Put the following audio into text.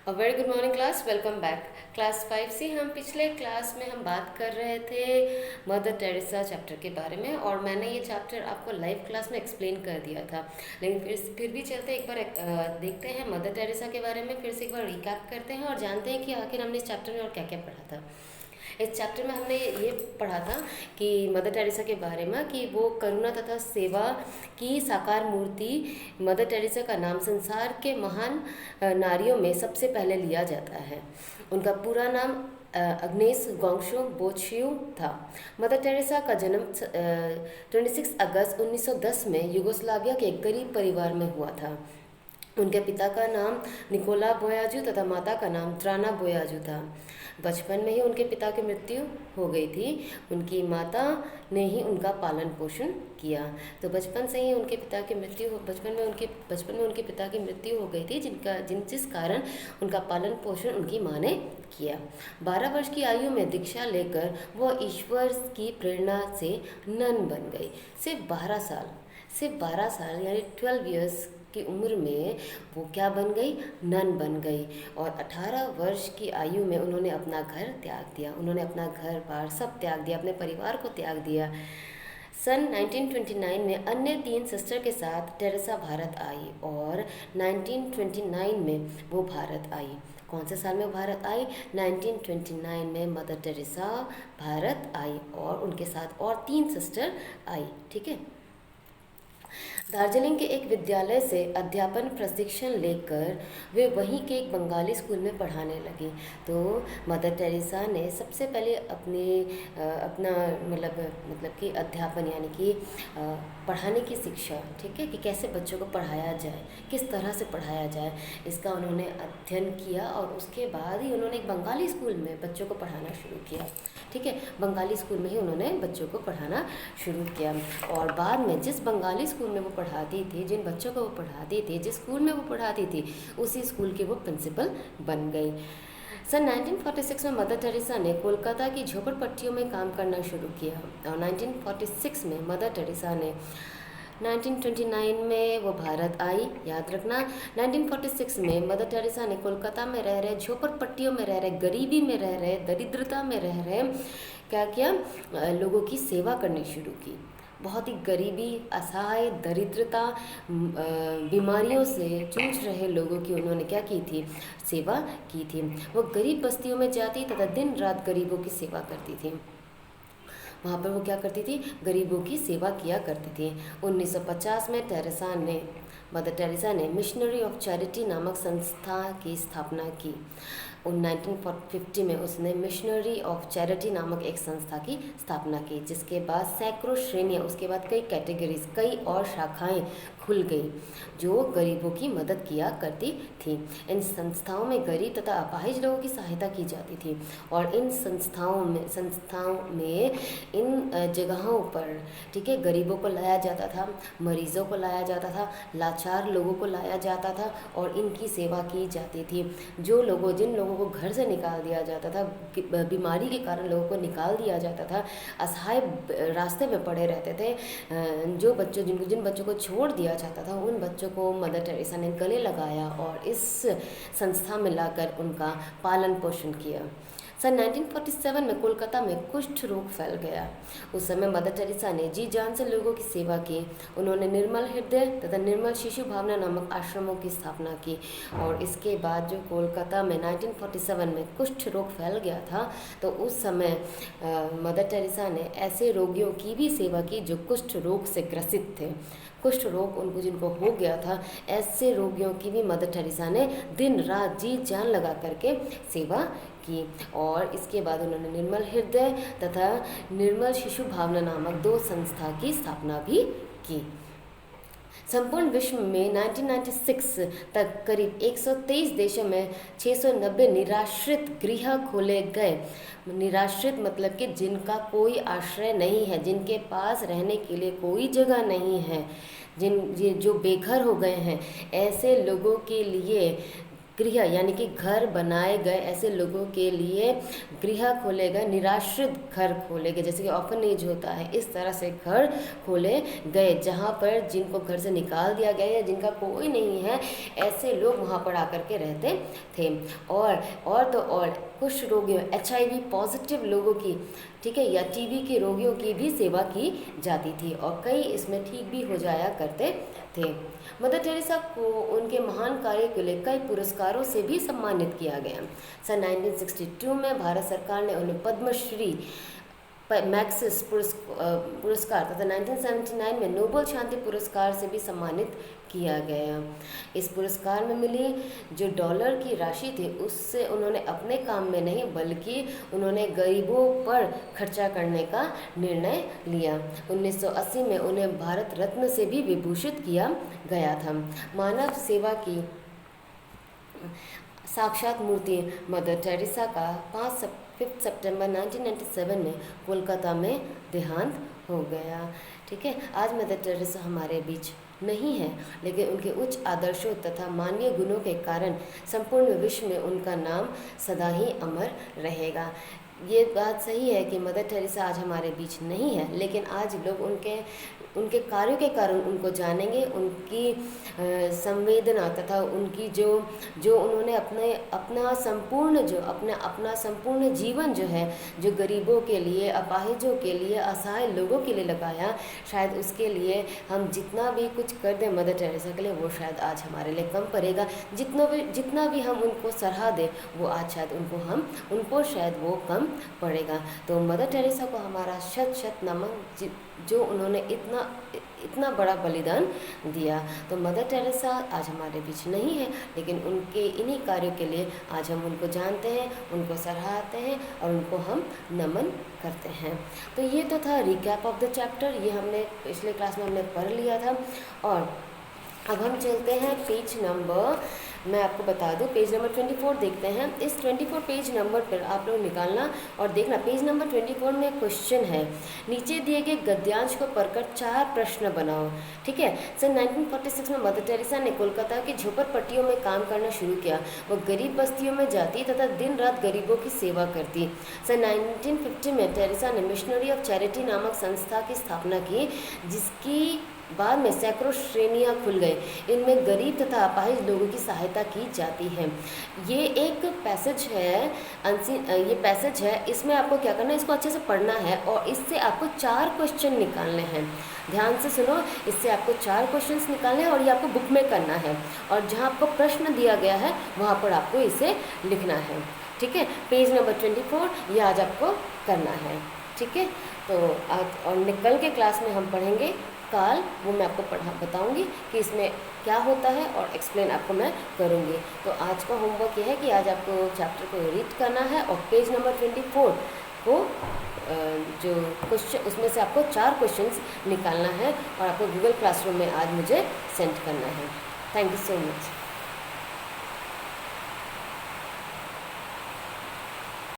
A very good morning class, welcome back. Class 5 से हम पिछले क्लास में हम बात कर रहे थे मदर टेरेसा चैप्टर के बारे में, और मैंने ये चैप्टर आपको लाइव क्लास में एक्सप्लेन कर दिया था। लेकिन फिर भी चलते एक बार देखते हैं मदर टेरेसा के बारे में, फिर से एक बार रिकैप करते हैं और जानते हैं कि आखिर हमने इस चैप्टर में और क्या क्या पढ़ा था। इस चैप्टर में हमने ये पढ़ा था कि मदर टेरेसा के बारे में कि वो करुणा तथा सेवा की साकार मूर्ति। मदर टेरेसा का नाम संसार के महान नारियों में सबसे पहले लिया जाता है। उनका पूरा नाम अग्नेस गोंगशो बोचियो था। मदर टेरेसा का जन्म 26 अगस्त 1910 में यूगोस्लाविया के एक गरीब परिवार में हुआ था। उनके पिता का नाम निकोला बोयाजू तथा माता का नाम त्राना बोयाजू था। बचपन में ही उनके पिता की मृत्यु हो गई थी। उनकी माता ने ही उनका पालन पोषण किया। तो बचपन से ही उनके पिता की बचपन में उनके पिता की मृत्यु हो गई थी, जिस कारण उनका पालन पोषण उनकी माँ ने किया। 12 वर्ष की आयु में दीक्षा लेकर वह ईश्वर की प्रेरणा से नन बन गई। सिर्फ 12 साल यानी 12 ईयर्स की उम्र में वो क्या बन गई? नन बन गई। और 18 वर्ष की आयु में उन्होंने अपना घर त्याग दिया। उन्होंने अपना घर बार सब त्याग दिया, अपने परिवार को त्याग दिया। सन 1929 में अन्य 3 सिस्टर के साथ टेरेसा भारत आई और 1929 में वो भारत आई। कौन से साल में वो भारत आई? 1929 में मदर टेरेसा भारत आई और उनके साथ और 3 सिस्टर आई। ठीक है। दार्जिलिंग के एक विद्यालय से अध्यापन प्रशिक्षण लेकर वे वहीं के एक बंगाली स्कूल में पढ़ाने लगी। तो मदर टेरेसा ने सबसे पहले अपना मतलब कि अध्यापन यानी कि पढ़ाने की शिक्षा, ठीक है, कि कैसे बच्चों को पढ़ाया जाए, किस तरह से पढ़ाया जाए, इसका उन्होंने अध्ययन किया और उसके बाद ही उन्होंने एक बंगाली स्कूल में बच्चों को पढ़ाना शुरू किया। ठीक है, बंगाली स्कूल में ही उन्होंने बच्चों को पढ़ाना शुरू किया। और बाद में जिस बंगाली स्कूल में वो पढ़ाती थी, जिन बच्चों को वो पढ़ाती थी, जिस स्कूल में वो पढ़ाती थी, उसी स्कूल के वो प्रिंसिपल बन गई। सन 1946 में मदर टेरेसा ने कोलकाता की झोपड़पट्टियों में काम करना शुरू किया और 1946 में मदर टेरेसा ने 1929 में वो भारत आई। याद रखना, 1946 में मदर टेरेसा ने कोलकाता में रह रहे, झोपड़पट्टियों में रह रहे, गरीबी में रह रहे, दरिद्रता में रह रहे क्या किया? लोगों की सेवा करनी शुरू की। बहुत ही गरीबी, असहाय, दरिद्रता, बीमारियों से जूझ रहे लोगों की उन्होंने क्या की थी? सेवा की थी। वो गरीब बस्तियों में जाती तथा दिन रात गरीबों की सेवा करती थी। वहाँ पर वो क्या करती थी? गरीबों की सेवा किया करती थी। 1950 में मदर टेरेसा ने मिशनरी ऑफ चैरिटी नामक संस्था की स्थापना की। 1950 में उसने मिशनरी ऑफ चैरिटी नामक एक संस्था की स्थापना की, जिसके बाद सैकड़ों श्रेणियाँ, उसके बाद कई कैटेगरीज, कई और शाखाएं खुल गई जो गरीबों की मदद किया करती थी। इन संस्थाओं में गरीब तथा अपाहिज लोगों की सहायता की जाती थी और इन संस्थाओं में इन जगहों पर, ठीक है, गरीबों को लाया जाता था, मरीजों को लाया जाता था, लाचार लोगों को लाया जाता था और इनकी सेवा की जाती थी। जिन लोगों को घर से निकाल दिया जाता था, बीमारी के कारण लोगों को निकाल दिया जाता था, असहाय रास्ते में पड़े रहते थे, जिन बच्चों को छोड़ दिया जाता था, उन बच्चों को मदर टेरेसा ने गले लगाया और इस संस्था में लाकर उनका पालन पोषण किया। सन 1947 में कोलकाता में कुष्ठ रोग फैल गया। उस समय मदर टेरेसा ने जी जान से लोगों की सेवा की। उन्होंने निर्मल हृदय तथा निर्मल शिशु भावना नामक आश्रमों की स्थापना की और इसके बाद जो कोलकाता में 1947 में कुष्ठ रोग फैल गया था, तो उस समय मदर टेरेसा ने ऐसे रोगियों की भी सेवा की जो कुष्ठ रोग से ग्रसित थे। कुष्ठ रोग जिनको हो गया था, ऐसे रोगियों की भी मदर टेरेसा ने दिन रात जी जान लगा करके सेवा की। और इसके बाद उन्होंने निर्मल हृदय तथा निर्मल शिशु भावना नामक 2 संस्था की स्थापना भी की। संपूर्ण विश्व में 1996 तक करीब 123 देशों में 690 निराश्रित गृह खोले गए। निराश्रित मतलब कि जिनका कोई आश्रय नहीं है, जिनके पास रहने के लिए कोई जगह नहीं है, जो बेघर हो गए हैं, ऐसे लोगों के लिए गृह यानी कि घर बनाए गए ऐसे लोगों के लिए गृह खोले गए, निराश्रित घर खोले गए, जैसे कि ऑर्फनेज होता है, इस तरह से घर खोले गए जहाँ पर जिनको घर से निकाल दिया गया या जिनका कोई नहीं है, ऐसे लोग वहाँ पर आकर के रहते थे। और तो और कुछ रोगियों, HIV पॉजिटिव लोगों की, ठीक है, या TB के रोगियों की भी सेवा की जाती थी और कई इसमें ठीक भी हो जाया करते थे। मदर टेरेसा को उनके महान कार्य के लिए कई पुरस्कारों से भी सम्मानित किया गया। सन 1962 में भारत सरकार ने उन्हें पद्मश्री, मैक्सिस पुरस्कार तथा 1979 में नोबेल शांति पुरस्कार से भी सम्मानित किया गया। इस पुरस्कार में मिली जो डॉलर की राशि थी उससे उन्होंने अपने काम में नहीं बल्कि उन्होंने गरीबों पर खर्चा करने का निर्णय लिया। 1980 में उन्हें भारत रत्न से भी विभूषित किया गया था। मानव सेवा की साक्षात मूर्ति मदर टेरेसा का 5 सितंबर 1997 में कोलकाता में देहांत हो गया। ठीक है, आज मदर टेरेसा हमारे बीच नहीं है, लेकिन उनके उच्च आदर्शों तथा मानवीय गुणों के कारण संपूर्ण विश्व में उनका नाम सदा ही अमर रहेगा। ये बात सही है कि मदर टेरेसा आज हमारे बीच नहीं है, लेकिन आज लोग उनके कार्यों के कारण उनको जानेंगे, उनकी संवेदना तथा उनकी जो उन्होंने अपना संपूर्ण जीवन जो है, जो गरीबों के लिए, अपाहिजों के लिए, असहाय लोगों के लिए लगाया, शायद उसके लिए हम जितना भी कुछ कर दें मदर टेरेसा के लिए, वो शायद आज हमारे लिए कम पड़ेगा। जितना भी हम उनको सराहा दें, वो आज शायद उनको शायद वो कम पड़ेगा। तो मदर टेरेसा को हमारा शत नमन, जो उन्होंने इतना बड़ा बलिदान दिया। तो मदर टेरेसा आज हमारे बीच नहीं है, लेकिन उनके इन्हीं कार्यों के लिए आज हम उनको जानते हैं, उनको सराहते हैं और उनको हम नमन करते हैं। तो ये तो था रिकैप ऑफ द चैप्टर, ये हमने पिछले क्लास में हमने पढ़ लिया था। और अब हम चलते हैं पेज नंबर, मैं आपको बता दूं, पेज नंबर 24 देखते हैं। इस 24 पेज नंबर पर आप लोग निकालना और देखना, पेज नंबर 24 में क्वेश्चन है, नीचे दिए गए गद्यांश को पढ़कर 4 प्रश्न बनाओ। ठीक है, सन 1946 में मदर टेरेसा ने कोलकाता की झोपड़पट्टियों में काम करना शुरू किया। वो गरीब बस्तियों में जाती तथा दिन रात गरीबों की सेवा करती। सन 1950 में टेरेसा ने मिशनरी ऑफ चैरिटी नामक संस्था की स्थापना की, जिसकी बाद में सैकड़ों श्रेणियाँ खुल गई। इनमें गरीब तथा अपाहिज लोगों की सहायता की जाती है। ये एक पैसेज है, ये पैसेज है, इसमें आपको क्या करना है, इसको अच्छे से पढ़ना है और इससे आपको 4 क्वेश्चन निकालने हैं। ध्यान से सुनो, इससे आपको 4 क्वेश्चंस निकालने हैं और ये आपको बुक में करना है और जहाँ आपको प्रश्न दिया गया है वहाँ पर आपको इसे लिखना है। ठीक है, पेज नंबर 24 ये आज आपको करना है। ठीक है, तो आज और कल के क्लास में हम पढ़ेंगे काल, वो मैं आपको बताऊंगी कि इसमें क्या होता है और एक्सप्लेन आपको मैं करूंगी। तो आज का होमवर्क ये है कि आज आपको चैप्टर को रीड करना है और पेज नंबर 24 को जो क्वेश्चन, उसमें से आपको 4 क्वेश्चंस निकालना है और आपको गूगल क्लासरूम में आज मुझे सेंड करना है। Thank you so much.